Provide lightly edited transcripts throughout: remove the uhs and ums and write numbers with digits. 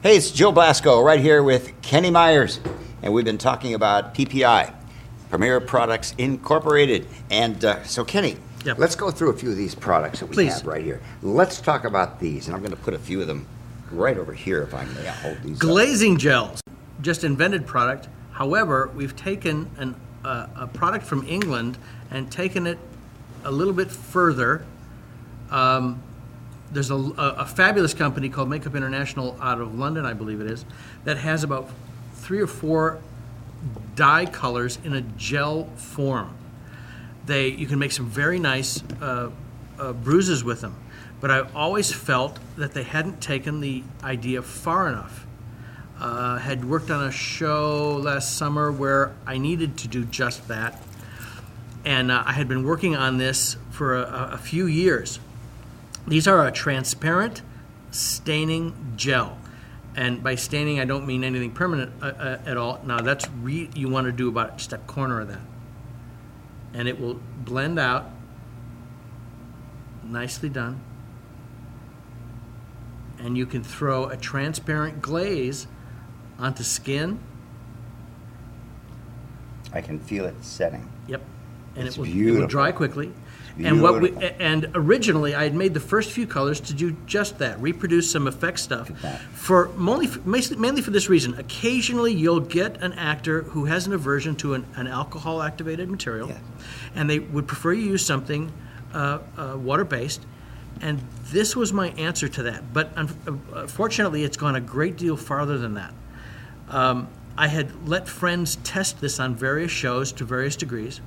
Hey, it's Joe Blasco right here with Kenny Myers, and we've been talking about PPI, Premier Products Incorporated. And so, Kenny, Yep. let's go through a few of these products that we Please. have right here. Let's talk about these, and I'm going to put a few of them right over here if I may. I'll hold these up. Glazing gels, just invented product. However, we've taken a product from England and taken it a little bit further. There's a fabulous company called Makeup International out of London, I believe it is, that has about 3 or 4 dye colors in a gel form. You can make some very nice bruises with them, but I always felt that they hadn't taken the idea far enough. Had worked on a show last summer where I needed to do just that, and I had been working on this for a few years. These are a transparent staining gel. And by staining, I don't mean anything permanent at all. Now, that's you want to do about just a corner of that. And it will blend out. Nicely done. And you can throw a transparent glaze onto skin. I can feel it setting. Yep. And It's it will beautiful. dry quickly. Beautiful. And originally I had made the first few colors to do just that, reproduce some effect stuff. For mainly for this reason. Occasionally you'll get an actor who has an aversion to an alcohol activated material, Yes. and they would prefer you use something water based. And this was my answer to that. But fortunately, it's gone a great deal farther than that. I had let friends test this on various shows to various degrees,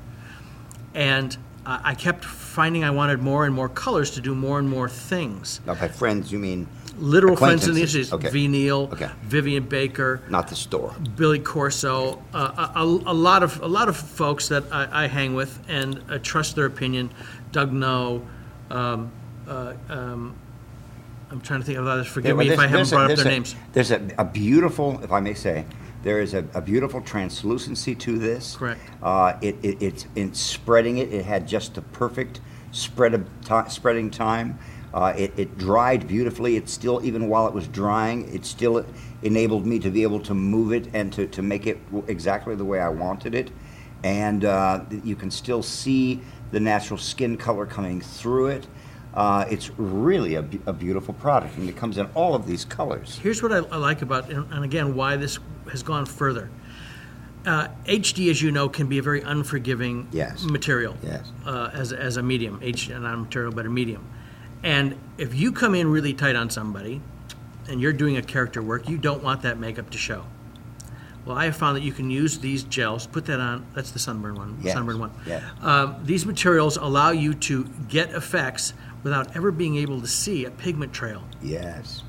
and I kept finding I wanted more and more colors to do more and more things. Now, by friends, you mean Literal friends in the acquaintances. industry. Okay. V. Neal, Okay. Vivian Baker, Not the store. Billy Corso, a lot of folks that I hang with and trust their opinion. Doug No. I'm trying to think of others. Forgive me if I haven't brought up their names. There's a beautiful, if I may say, there is a beautiful translucency to this. Correct. It's in spreading it. It had just the perfect spreading time. It dried beautifully. It still, even while it was drying, it still enabled me to be able to move it and to make it exactly the way I wanted it. And you can still see the natural skin color coming through it. It's really a beautiful product, and it comes in all of these colors. Here's what I like about, and again, why this has gone further. HD, as you know, can be a very unforgiving material. Yes. As a medium. HD, not a material, but a medium. And if you come in really tight on somebody, and you're doing a character work, you don't want that makeup to show. Well, I have found that you can use these gels, put that on, that's the sunburn one, Yes. sunburn one. Yes. These materials allow you to get effects without ever being able to see a pigment trail. Yes.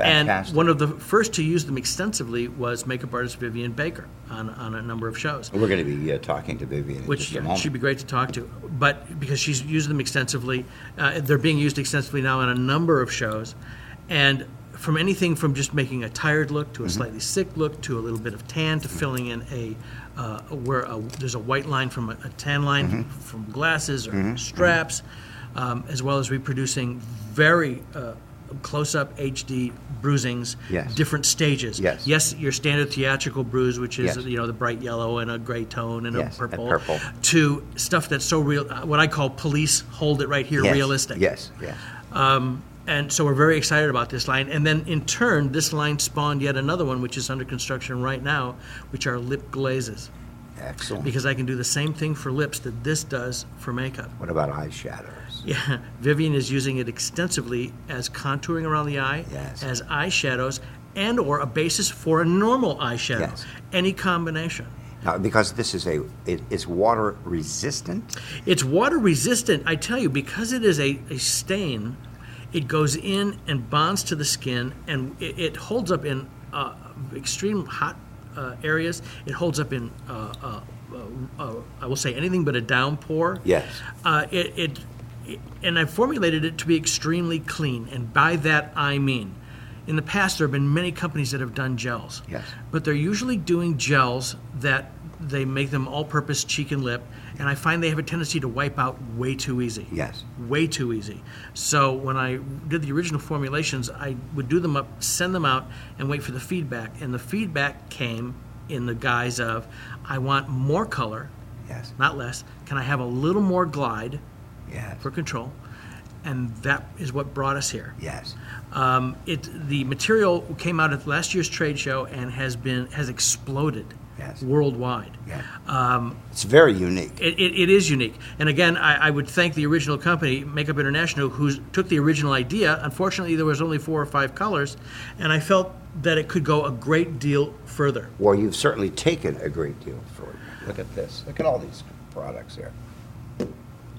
And Fantastic. one of the first to use them extensively was makeup artist Vivian Baker on a number of shows. We're going to be talking to Vivian in Which just a moment. should be great to talk to. But because she's used them extensively, they're being used extensively now on a number of shows. And from anything from just making a tired look to a slightly sick look to a little bit of tan to filling in where there's a white line from a tan line from glasses or straps, as well as reproducing very close-up HD bruisings, Yes. different stages. Yes. Your standard theatrical bruise, which is Yes. the bright yellow and a gray tone and Yes, a purple, and purple. to stuff that's so real, what I call police hold it right here Yes. realistic. Yes. Yes. And so we're very excited about this line. And then in turn, this line spawned yet another one, which is under construction right now, which are lip glazes. Excellent. Because I can do the same thing for lips that this does for makeup. What about eyeshadows? Yeah, Vivian is using it extensively as contouring around the eye, Yes. as eyeshadows, and or a basis for a normal eyeshadow. Yes. Any combination. Now, because this is water resistant. It's water resistant, I tell you, because it is a stain. It goes in and bonds to the skin, and it holds up in extreme hot areas. It holds up in, I will say, anything but a downpour. Yes. And I formulated it to be extremely clean, and by that I mean, in the past there have been many companies that have done gels. Yes. But they're usually doing gels that They make them all-purpose cheek and lip, and I find they have a tendency to wipe out way too easy. Yes. Way too easy. So when I did the original formulations, I would do them up, send them out, and wait for the feedback. And the feedback came in the guise of, I want more color, Yes. not less. Can I have a little more glide Yes. for control? And that is what brought us here. Yes. The material came out at last year's trade show and has exploded. Yes. Worldwide. Yeah. It's very unique. It is unique. And again, I would thank the original company, Makeup International, who took the original idea. Unfortunately, there was only 4 or 5 colors, and I felt that it could go a great deal further. Well, you've certainly taken a great deal further. Look at this. Look at all these products here.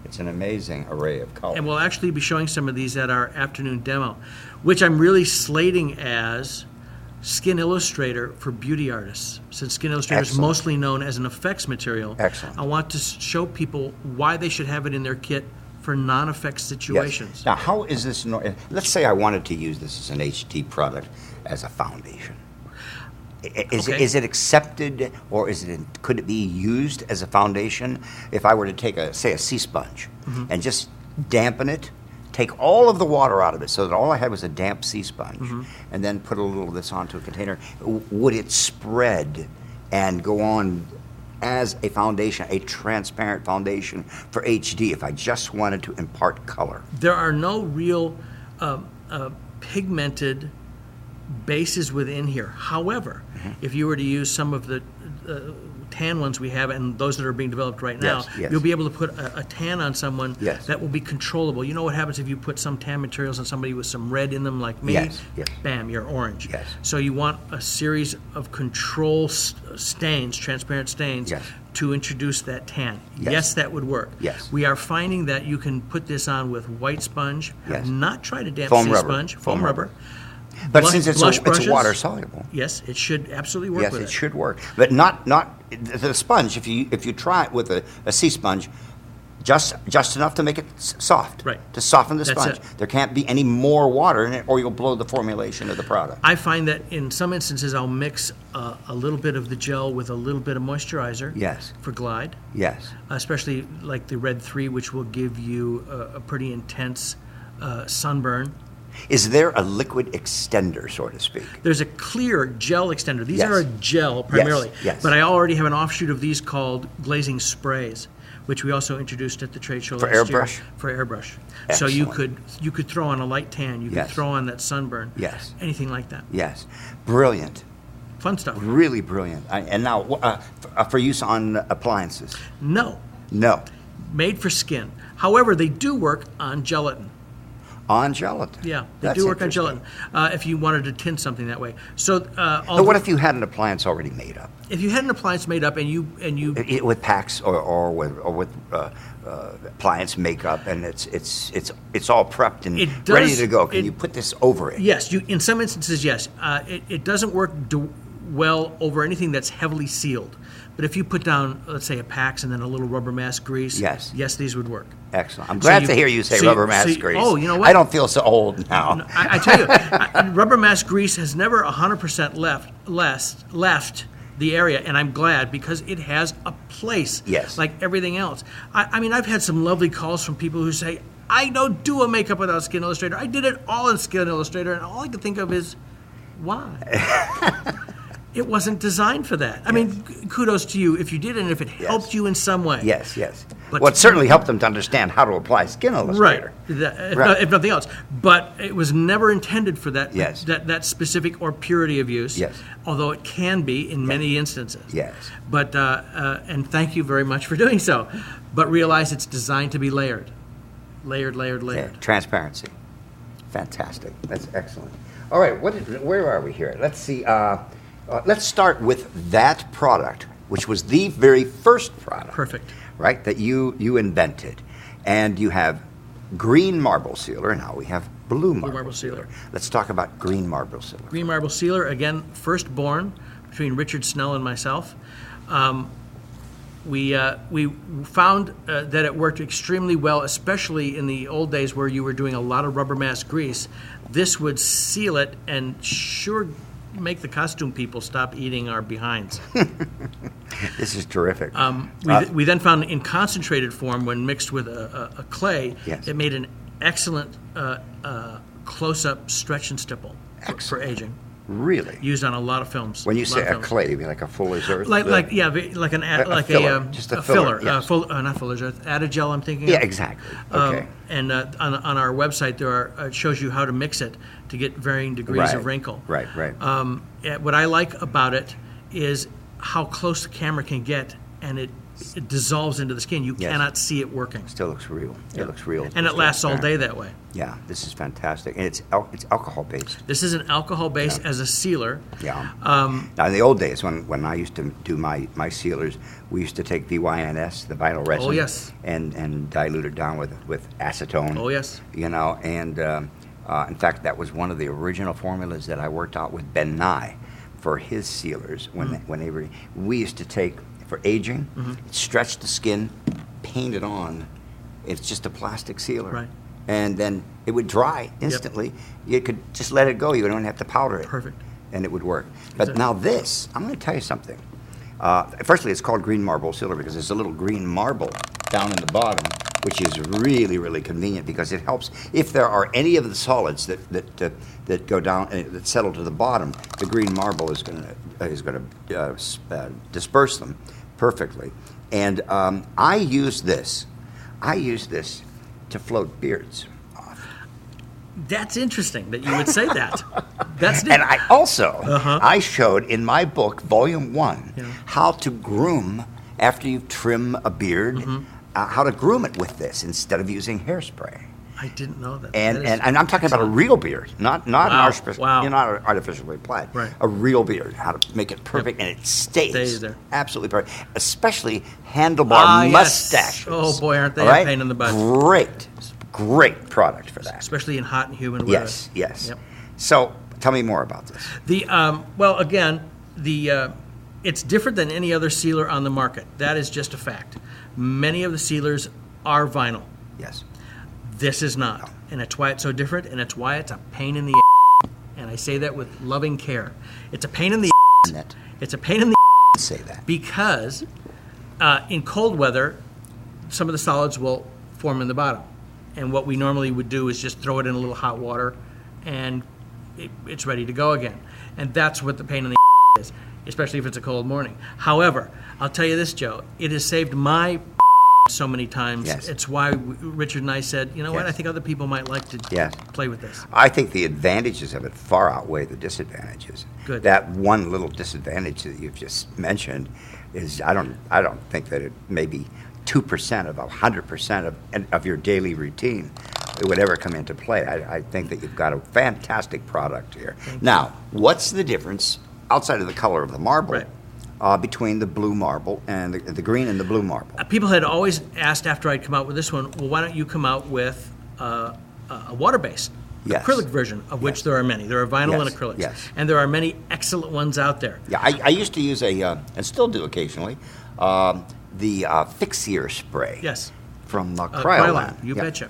It's an amazing array of colors. And we'll actually be showing some of these at our afternoon demo, which I'm really slating as Skin Illustrator for beauty artists. Since Skin Illustrator is Excellent. mostly known as an effects material, Excellent. I want to show people why they should have it in their kit for non-effects situations. Yes. Now, how is this? Let's say I wanted to use this as an HT product as a foundation. Is it accepted, or could it be used as a foundation if I were to take a sea sponge and just dampen it, take all of the water out of it so that all I had was a damp sea sponge, and then put a little of this onto a container? Would it spread and go on as a foundation, a transparent foundation for HD if I just wanted to impart color? There are no real pigmented bases within here. However, if you were to use some of the tan ones we have and those that are being developed right now, Yes. you'll be able to put a tan on someone Yes. that will be controllable. You know what happens if you put some tan materials on somebody with some red in them like me? Yes. Bam, you're orange. Yes. So you want a series of control stains, transparent stains, Yes. to introduce that tan. Yes. Yes, that would work. Yes. We are finding that you can put this on with white sponge. Yes. Not try to damp Foam sea rubber. sponge. Foam Foam rubber. rubber. But Blush- since it's blush brushes? water soluble. Yes, it should absolutely work Yes, with it should work. But not the sponge. If you try it with a sea sponge, just enough to make it soft. Right. To soften the That's sponge. it. There can't be any more water in it, or you'll blow the formulation of the product. I find that in some instances I'll mix a little bit of the gel with a little bit of moisturizer. Yes. For glide, Yes. especially like the Red 3, which will give you a pretty intense sunburn. Is there a liquid extender, so to speak? There's a clear gel extender. These Yes. are a gel primarily, yes. but I already have an offshoot of these called glazing sprays, which we also introduced at the trade show For last year. airbrush? For airbrush. So you Excellent. could throw on a light tan, you could Yes. throw on that sunburn, Yes. anything like that. Yes. Brilliant. Fun stuff. Really brilliant. And now, for use on appliances? No, No. made for skin. However, they do work on gelatin. On gelatin? Yeah, they That's do work on interesting. gelatin if you wanted to tint something that way. So, But what if you had an appliance already made up? if you had an appliance made up and you With packs or with appliance makeup, and it's all prepped and It ready does- to go. Can it- you put this over it? yes, in some instances, yes. It doesn't work well over anything that's heavily sealed. But if you put down, let's say, a Pax and then a little rubber mask grease, Yes. these would work. Excellent. I'm glad you- to hear you say so you- rubber mask so you- grease. oh, you know what? I don't feel so old now. I tell you, rubber mask grease has never 100% left the area, and I'm glad because it has a place. Yes. Like everything else. I mean, I've had some lovely calls from people who say, I don't do a makeup without Skin Illustrator. I did it all in Skin Illustrator, and all I could think of is, why? It wasn't designed for that. I mean, kudos to you if you did it and if it helped you in some way. Yes, yes. But- Well, it certainly helped them to understand how to apply Skin Right. Illustrator. If nothing else. But it was never intended for that, Yes. that specific or purity of use. Yes. Although it can be in many instances. Yes. But, and thank you very much for doing so. But realize it's designed to be layered. Layered. Yeah, transparency. Fantastic. That's excellent. All right, where are we here? Let's see. Let's start with that product, which was the very first product. Perfect. Right, that you invented. And you have green marble sealer, now we have blue marble sealer. Let's talk about green marble sealer. Green Marble Sealer, again, firstborn between Richard Snell and myself. We found that it worked extremely well, especially in the old days where you were doing a lot of rubber mask grease. This would seal it and sure make the costume people stop eating our behinds. This is terrific. We then found in concentrated form, when mixed with a clay, Yes. it made an excellent close-up stretch and stipple for aging. Really? Used on a lot of films. When you lot say of a films. clay, you mean like a Fuller's Earth? like a filler, just a filler, yes. Not Fuller's Earth, Adagel. I'm thinking. Yeah, of. exactly. Okay. And on our website there are it shows you how to mix it to get varying degrees of wrinkle. Right. What I like about it is how close the camera can get, and it dissolves into the skin. You cannot see it working. Still looks real. It looks real. And it lasts all day that way. Yeah, this is fantastic, and it's alcohol based. This is an alcohol base as a sealer. Yeah. Now in the old days, when I used to do my sealers, we used to take VYNS, the vinyl resin. Oh, yes. And dilute it down with acetone. Oh, yes. And in fact, that was one of the original formulas that I worked out with Ben Nye for his sealers we used to take for aging, stretch the skin, paint it on. It's just a plastic sealer. Right. And then it would dry instantly. You could just let it go. You don't have to powder it. Perfect. And it would work. But now this, I'm going to tell you something. Firstly, it's called green marble sealer because there's a little green marble down in the bottom, which is really, really convenient because it helps. If there are any of the solids that go down that settle to the bottom, the green marble is going to disperse them perfectly. And I use this to float beards off. That's interesting that you would say that. That's And I also I showed in my book, Volume 1, how to groom after you trim a beard. How to groom it with this instead of using hairspray. I didn't know that. And I'm talking about a real beard, not an artificial, Wow. not artificially applied. Right. A real beard. How to make it perfect, and it stays there. absolutely perfect. Especially handlebar mustaches. Oh boy, aren't they a pain in the butt? Great product for that. Especially in hot and humid weather. Yes. Yep. So tell me more about this. It's different than any other sealer on the market. That is just a fact. Many of the sealers are vinyl. Yes. This is not. And it's why it's so different, and it's why it's a pain in the and I say that with loving care. It's a pain in the It's a pain in the say that. Because in cold weather, some of the solids will form in the bottom. And what we normally would do is just throw it in a little hot water, and it's ready to go again. And that's what the pain in the is, especially if it's a cold morning. However, I'll tell you this, Joe, it has saved my so many times. Yes. It's why Richard and I said, you know what, I think other people might like to play with this. I think the advantages of it far outweigh the disadvantages. Good. That one little disadvantage that you've just mentioned is I don't think that it maybe 2% of 100% of your daily routine it would ever come into play. I think that you've got a fantastic product here. Now, what's the difference outside of the color of the marble? Between the blue marble and the green and the blue marble. People had always asked after I'd come out with this one, well, why don't you come out with a water-based acrylic version, of which there are many. There are vinyl and acrylics. Yes. And there are many excellent ones out there. Yeah, I used to use and still do occasionally, the Fixier spray. Yes. From Kryolan. You betcha.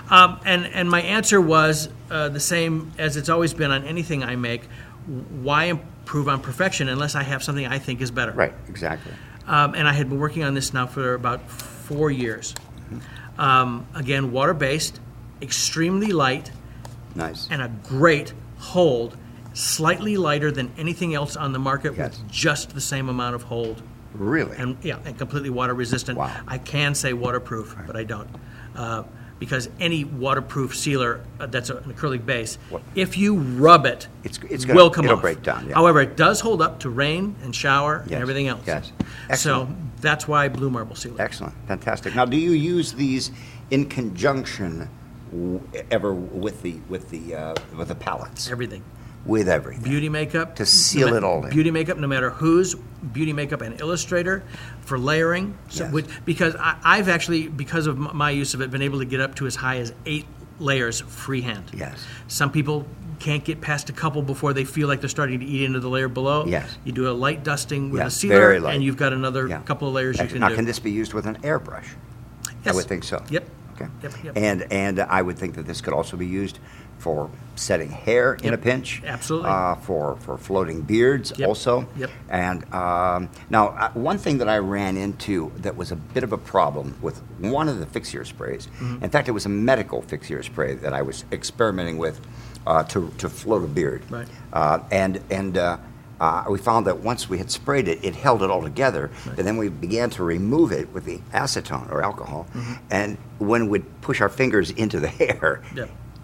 And my answer was the same as it's always been on anything I make. Why improve on perfection unless I have something I think is better? Right, exactly. And I had been working on this now for about 4 years. Again, water-based, extremely light, nice, and a great hold, slightly lighter than anything else on the market with just the same amount of hold. Really? And completely water resistant. Wow. I can say waterproof, but I don't. Because any waterproof sealer that's an acrylic base, if you rub it, it'll come off. It'll break down. Yeah. However, it does hold up to rain and shower and everything else. Yes. So that's why blue marble sealer. Excellent. Fantastic. Now, do you use these in conjunction ever with the palettes? Everything. With everything. Beauty makeup. To seal it all in. Beauty makeup, no matter whose, beauty makeup and Illustrator for layering. So because I've actually, because of my use of it, been able to get up to as high as 8 layers freehand. Yes. Some people can't get past a couple before they feel like they're starting to eat into the layer below. Yes. You do a light dusting with a sealer, very light. and you've got another couple of layers you can do. Now, can this be used with an airbrush? Yes. I would think so. Yep. Okay. Yep. And I would think that this could also be used for setting hair in a pinch. Absolutely. For floating beards also. Yep. And now, one thing that I ran into that was a bit of a problem with one of the fix-here sprays, in fact, it was a medical fix-here spray that I was experimenting with to float a beard. Right. We found that once we had sprayed it, it held it all together. Right. But then we began to remove it with the acetone or alcohol. And when we'd push our fingers into the hair,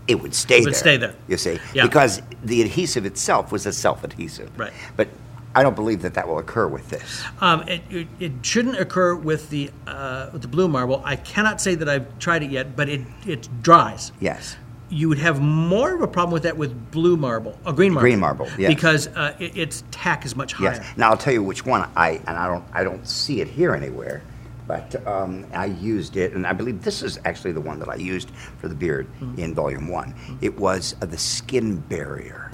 it would stay there. You see? Yeah. Because the adhesive itself was a self-adhesive. Right. But I don't believe that will occur with this. It shouldn't occur with the blue marble. I cannot say that I've tried it yet, but it dries. Yes. You would have more of a problem with that with blue marble, or green marble. Green marble, yes. Because its tack is much higher. Yes. Now I'll tell you which one I don't see it here anywhere, but I used it, and I believe this is actually the one that I used for the beard in Volume 1. It was the Skin Barrier.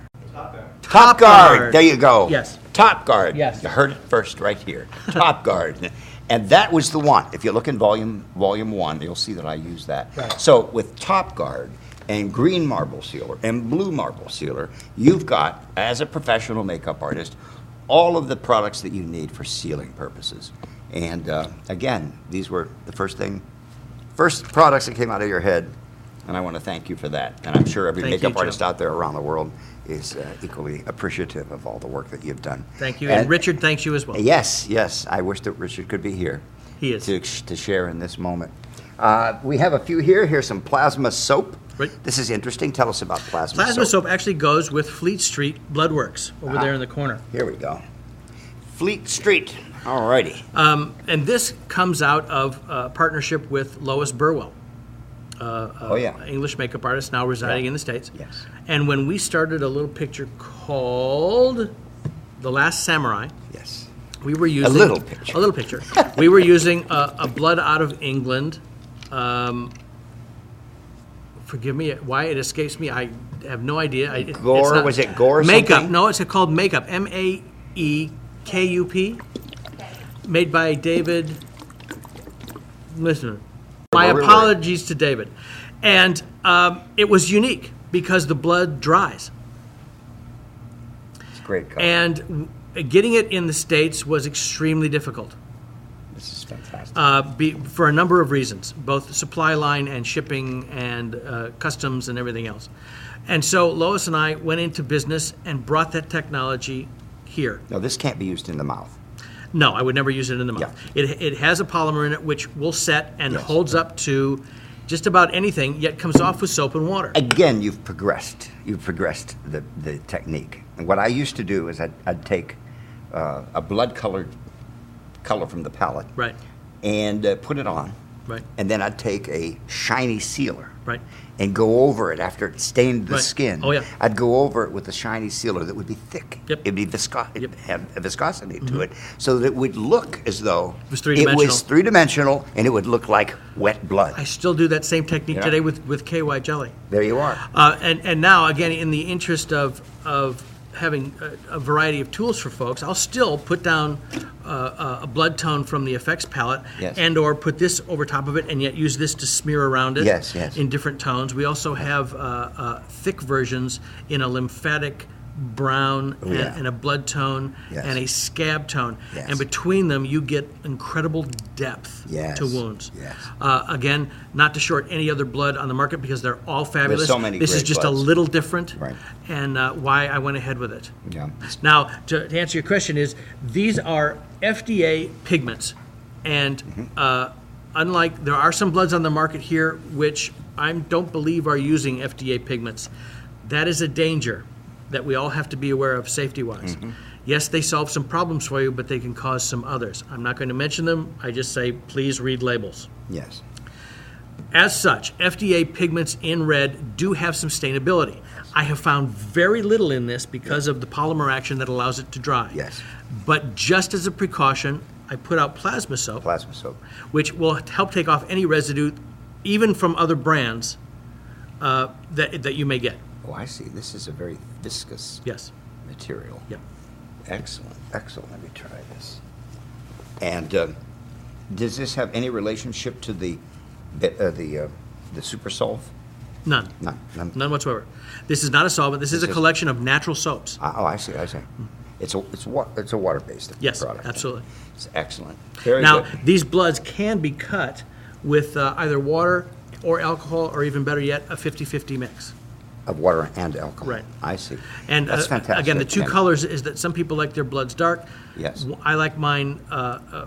Top Guard. There you go. Yes. Top Guard. Yes. You heard it first right here. Top Guard. And that was the one. If you look in Volume 1, you'll see that I used that. Right. So with Top Guard and green marble sealer and blue marble sealer, you've got, as a professional makeup artist, all of the products that you need for sealing purposes. And again, these were the first products that came out of your head, and I want to thank you for that. And I'm sure every makeup artist out there around the world is equally appreciative of all the work that you've done. Thank you, and Richard thanks you as well. Yes. I wish that Richard could be here. He is. To share in this moment. We have a few here. Here's some plasma soap. Right. This is interesting. Tell us about plasma soap. Plasma soap actually goes with Fleet Street Bloodworks over there in the corner. Here we go. Fleet Street. All righty. And this comes out of a partnership with Lois Burwell, English makeup artist now residing in the States. Yes. And when we started a little picture called The Last Samurai, yes, we were using a little picture. We were using a blood out of England. Forgive me, why it escapes me, I have no idea. Gore, was it Gore Makeup, something? no, it's called Makeup, M-A-E-K-U-P, made by David, listen, my apologies to David. And it was unique because the blood dries. It's great color. And getting it in the States was extremely difficult. This is fantastic. For a number of reasons, both supply line and shipping and customs and everything else. And so Lois and I went into business and brought that technology here. No, this can't be used in the mouth. No, I would never use it in the mouth. Yeah. It has a polymer in it which will set and holds up to just about anything, yet comes off with soap and water. Again, you've progressed. You've progressed the technique. And what I used to do is I'd take a blood-colored color from the palette, right, and put it on, right, and then I'd take a shiny sealer, right, and go over it after it stained the skin. Oh yeah, I'd go over it with a shiny sealer that would be thick. Yep. It'd be it had a viscosity to it, so that it would look as though it was three-dimensional, and it would look like wet blood. I still do that same technique today with KY jelly. There you are. And now again, in the interest of having a variety of tools for folks, I'll still put down a blood tone from the effects palette, and or put this over top of it, and yet use this to smear around it in different tones. We also have thick versions in a lymphatic brown and a blood tone and a scab tone. And between them, you get incredible depth to wounds. Again, not to short any other blood on the market because they're all fabulous. There's so many this is just bloods. A little different, right. And why I went ahead with it. Yeah. Now, to answer your question is, these are FDA pigments, and unlike, there are some bloods on the market here which I don't believe are using FDA pigments. That is a danger that we all have to be aware of safety-wise. Yes, they solve some problems for you, but they can cause some others. I'm not going to mention them. I just say, please read labels. Yes. As such, FDA pigments in red do have some stainability. I have found very little in this because of the polymer action that allows it to dry. Yes. But just as a precaution, I put out plasma soap. Plasma soap. Which will help take off any residue, even from other brands, that you may get. Oh, I see. This is a very viscous material. Yep. Excellent. Excellent. Let me try this. And does this have any relationship to the Super Solve? None. None whatsoever. This is not a solvent. This is a collection of natural soaps. I see. It's a water-based Yes, product. absolutely. It's excellent. Very Now, good. these bloods can be cut with either water or alcohol, or even better yet, a 50-50 mix. Of water and alcohol. Right. I see. And that's fantastic. again, the two And- colors is that some people like their bloods dark. Yes. I like mine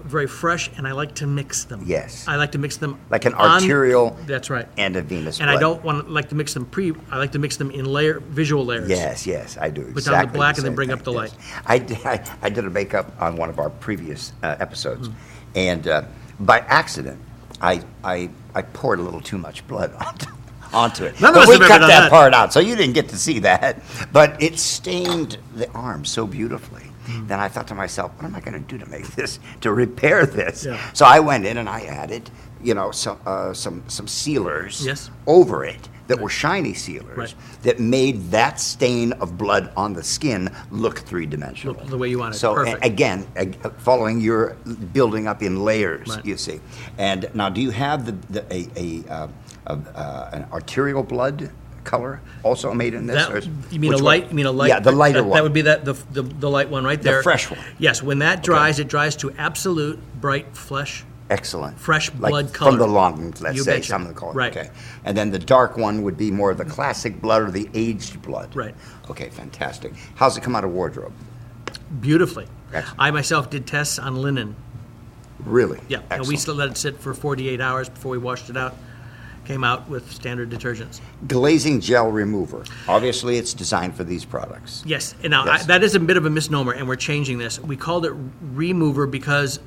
very fresh, and I like to mix them. Yes. I like to mix them Like an arterial That's right. and a venous And blood. I don't like to mix them I like to mix them in visual layers. Yes, I do. Put down the black and then same bring up thing, the yes. light. I did a makeup on one of our previous episodes, Mm. and by accident, I poured a little too much blood onto it. None of But us we have ever cut done that that. part out, so you didn't get to see that. But it stained the arm so beautifully. Mm. Then I thought to myself, what am I going to do to make this, to repair this? Yeah. So I went in and I added, some sealers Yes. over it that were shiny sealers Right. that made that stain of blood on the skin look three-dimensional. Look the way you want it. So Perfect. again, following your building up in layers, Right. you see. And now, do you have an arterial blood color also made in this? or is- You mean a which light? one? You mean a light? Yeah, the lighter That one. would be the light one right there. fresh one. Yes. When that dries, it dries to absolute bright flesh. Excellent. Fresh Like blood color. from the lung, let's You say, betcha. some of the color. Right. Okay. And then the dark one would be more of the classic blood or the aged blood. Right. Okay, fantastic. How's it come out of wardrobe? Beautifully. Excellent. I myself did tests on linen. Really? Yeah. And we Excellent. still let it sit for 48 hours before we washed it out. Came out with standard detergents. Glazing gel remover. Obviously, it's designed for these products. Yes, and now Yes. that is a bit of a misnomer, and we're changing this. We called it remover because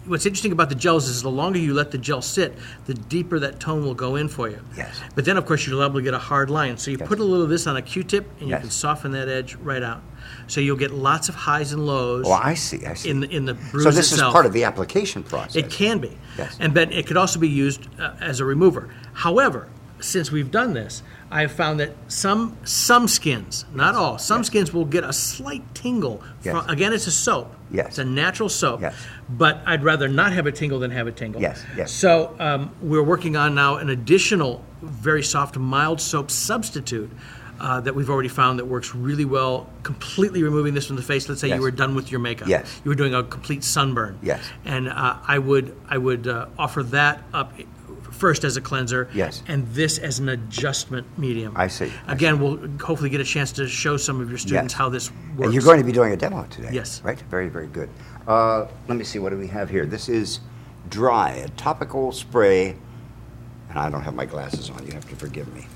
what's interesting about the gels is the longer you let the gel sit, the deeper that tone will go in for you. Yes. But then, of course, you're liable to get a hard line. So you Yes. put a little of this on a Q-tip, and you Yes. can soften that edge right out. So you'll get lots of highs and lows. Oh, I see. In the bruise So this itself. is part of the application process. It can be. Yes. And but it could also be used as a remover. However, since we've done this, I've found that some skins, not all, some skins will get a slight tingle. Yes. Again, it's a soap. Yes. It's a natural soap. Yes. But I'd rather not have a tingle than have a tingle. Yes, yes. So we're working on now an additional very soft, mild soap substitute that we've already found that works really well, completely removing this from the face. Let's say Yes. you were done with your makeup. Yes. You were doing a complete sunburn. Yes. And I would offer that up first as a cleanser. Yes. And this as an adjustment medium. I see. Again, we'll hopefully get a chance to show some of your students Yes. how this works. And you're going to be doing a demo today. Yes. Right? Very, very good. Let me see, what do we have here? This is dry, a topical spray, and I don't have my glasses on. You have to forgive me.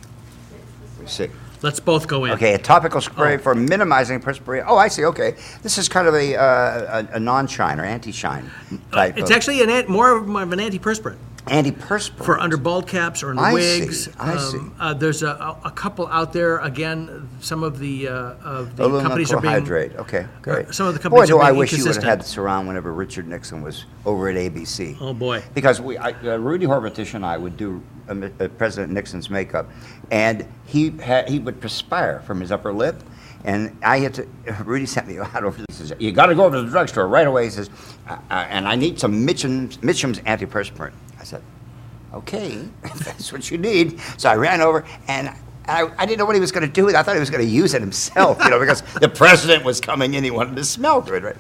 Let me see. Let's both go in. Okay, a topical spray Oh. for minimizing perspiration. Oh, I see. Okay, this is kind of a non-shine or anti-shine type. It's of actually more of an antiperspirant. antiperspirant For under bald caps or in the I wigs. see, I see. There's a couple out there. Again, some of the aluminum companies are being. chlorhydrate. Okay, great. some of the Boy, companies do are I being wish you would have inconsistent. had this around whenever Richard Nixon was over at ABC. Oh boy. Because Rudy Horvatish and I would do President Nixon's makeup, and he would perspire from his upper lip, and I had to. Rudy sent me out over. He says, "You got to go over to the drugstore right away." He says, "And I need some Mitchum's antiperspirant." I said, "Okay, if that's what you need." So I ran over, and I didn't know what he was going to do with it. I thought he was going to use it himself, because the president was coming in. He wanted to smell good, right?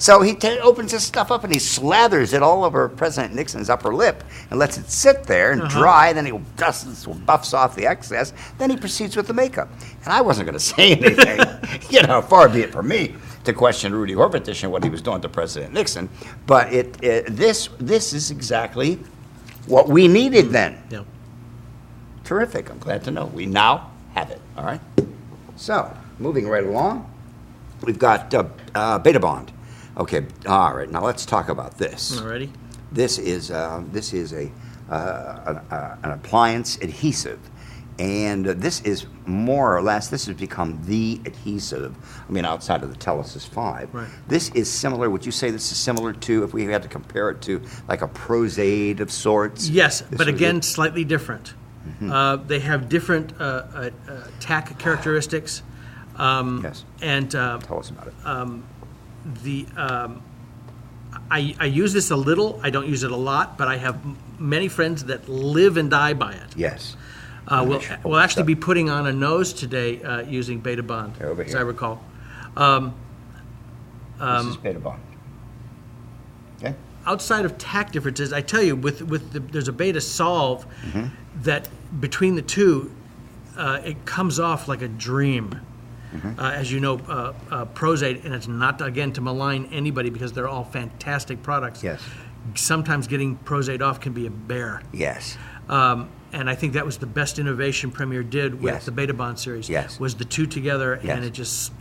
So he opens this stuff up and he slathers it all over President Nixon's upper lip and lets it sit there and dry. Then he buffs off the excess. Then he proceeds with the makeup. And I wasn't going to say anything, far be it from me to question Rudy Horvatish and what he was doing to President Nixon. But this is exactly what we needed then. Yeah. Terrific. I'm glad to know. We now have it. All right. So, moving right along, we've got Beta Bond. Okay. All right. Now let's talk about this. Alrighty. This is an appliance adhesive, and this is more or less. This has become the adhesive. I mean, outside of the Telesis 5. Right. This is similar. Would you say this is similar to, if we had to compare it to, like a Prozaid of sorts? Yes, This but would again, be- slightly different. They have different tack characteristics. Yes. And Tell us about it. I use this a little. I don't use it a lot, but I have many friends that live and die by it. Yes. We'll actually be putting on a nose today using Beta Bond, Over as here. I recall. This is Beta Bond. Okay. Outside of tack differences, I tell you, there's a Beta Solve that between the two, it comes off like a dream. As you know, Prosade, and it's not, again, to malign anybody because they're all fantastic products. Yes. Sometimes getting Prosade off can be a bear. Yes. And I think that was the best innovation Premier did with Yes. the Beta Bond series. Yes. Was the two together, Yes. and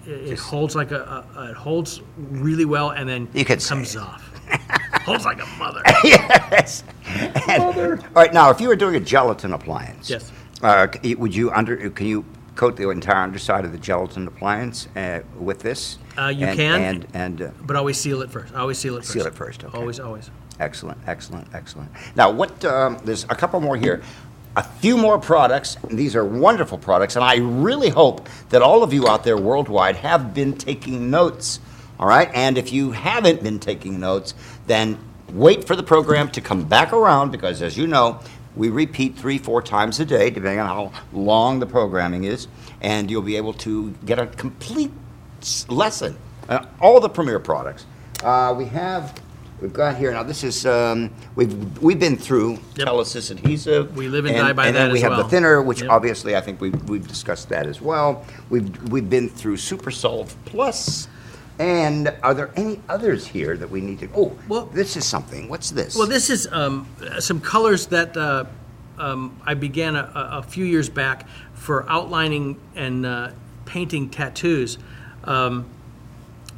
it holds like it holds really well, and then You could it say comes it. off. Holds like a mother. Yes. All right. Now, if you were doing a gelatin appliance, Yes. Would you can you coat the entire underside of the gelatin appliance with this? You can, and but always seal it first. seal it first. Okay. Always. Excellent. Now, there's a couple more here. A few more products, and these are wonderful products, and I really hope that all of you out there worldwide have been taking notes, all right? And if you haven't been taking notes, then wait for the program to come back around, because as you know, we repeat 3-4 times a day, depending on how long the programming is, and you'll be able to get a complete lesson on all the Premier products. We've got here now. This is we've been through Yep. Telesis adhesive. We live and die by and that then we as have well. the thinner, which Yep. obviously I think we've discussed that as well. We've been through Super Solve Plus. And are there any others here that we need to? Oh, Well- this is something. What's this? Well, this is some colors that I began a few years back for outlining and painting tattoos.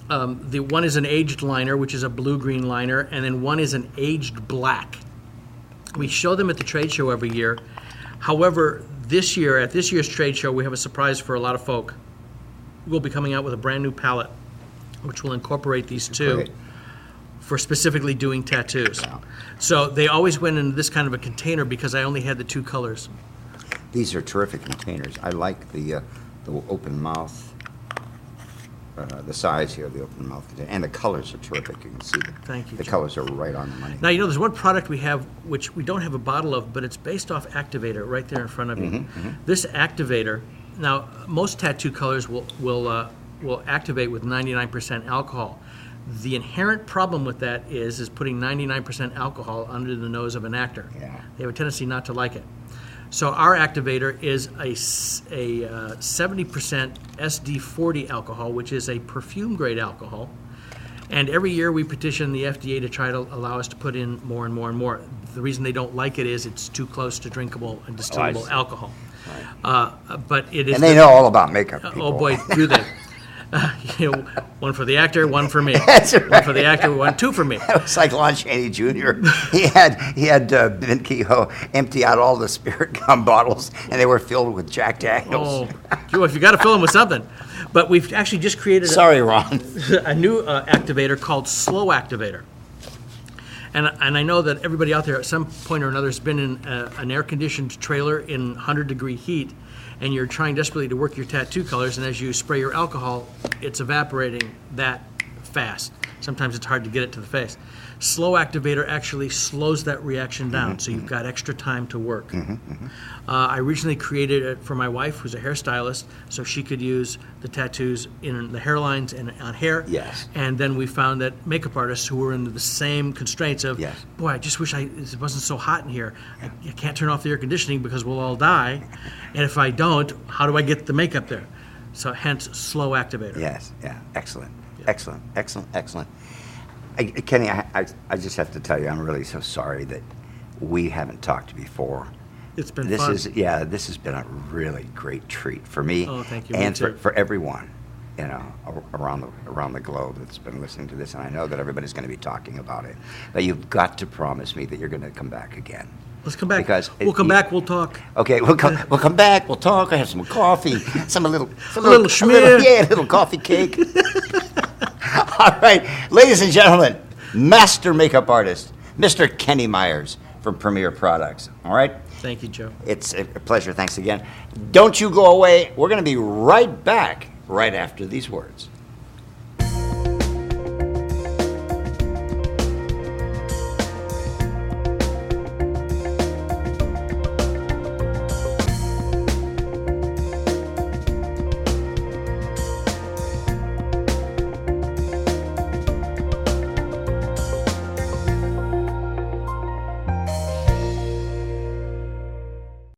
The one is an aged liner, which is a blue-green liner, and then one is an aged black. We show them at the trade show every year. However, this year, at this year's trade show, we have a surprise for a lot of folk. We'll be coming out with a brand new palette, which will incorporate these two Great. for specifically doing tattoos. So they always went in this kind of a container because I only had the two colors. These are terrific containers. I like the open mouth. The size here of the open mouth container, and the colors are terrific. You can see Thank you, the Joe. colors are right on the money. Now, there's one product we have which we don't have a bottle of, but it's based off Activator right there in front of you. This Activator, now most tattoo colors will activate with 99% alcohol. The inherent problem with that is putting 99% alcohol under the nose of an actor. Yeah. They have a tendency not to like it. So our activator is a 70% SD40 alcohol, which is a perfume-grade alcohol. And every year we petition the FDA to try to allow us to put in more and more and more. The reason they don't like it is it's too close to drinkable and distillable see. alcohol. But it is. And they know all about makeup. People. Oh boy, do they! One for the actor, one for me. That's right. One for the actor, two for me. It was like Lon Chaney Jr. He had Ben Kehoe empty out all the spirit gum bottles, and they were filled with Jack Daniels. Oh, if you got to fill them with something. But we've actually just created Sorry, Ron. a new activator called Slow Activator. And I know that everybody out there at some point or another has been in an air-conditioned trailer in 100-degree heat, and you're trying desperately to work your tattoo colors, and as you spray your alcohol, it's evaporating that fast. Sometimes it's hard to get it to the face. Slow Activator actually slows that reaction down, so you've got extra time to work. I originally created it for my wife, who's a hairstylist, so she could use the tattoos in the hairlines and on hair. Yes. And then we found that makeup artists who were under the same constraints of, Yes. boy, I just wish it wasn't so hot in here. I can't turn off the air conditioning because we'll all die. And if I don't, how do I get the makeup there? So hence Slow Activator. Yes, yeah, excellent, excellent. Kenny, I just have to tell you, I'm really so sorry that we haven't talked before. It's been This fun. this has been a really great treat for me. Oh, thank you. And Me too. for everyone, around the globe that's been listening to this, and I know that everybody's going to be talking about it. But you've got to promise me that you're going to come back again. Let's come back. Because we'll come back. We'll talk. Okay, we'll come back. We'll talk. I have some coffee, a little schmear. a little coffee cake. All right, ladies and gentlemen, master makeup artist, Mr. Kenny Myers from Premier Products. All right. Thank you, Joe. It's a pleasure. Thanks again. Don't you go away. We're going to be right back right after these words.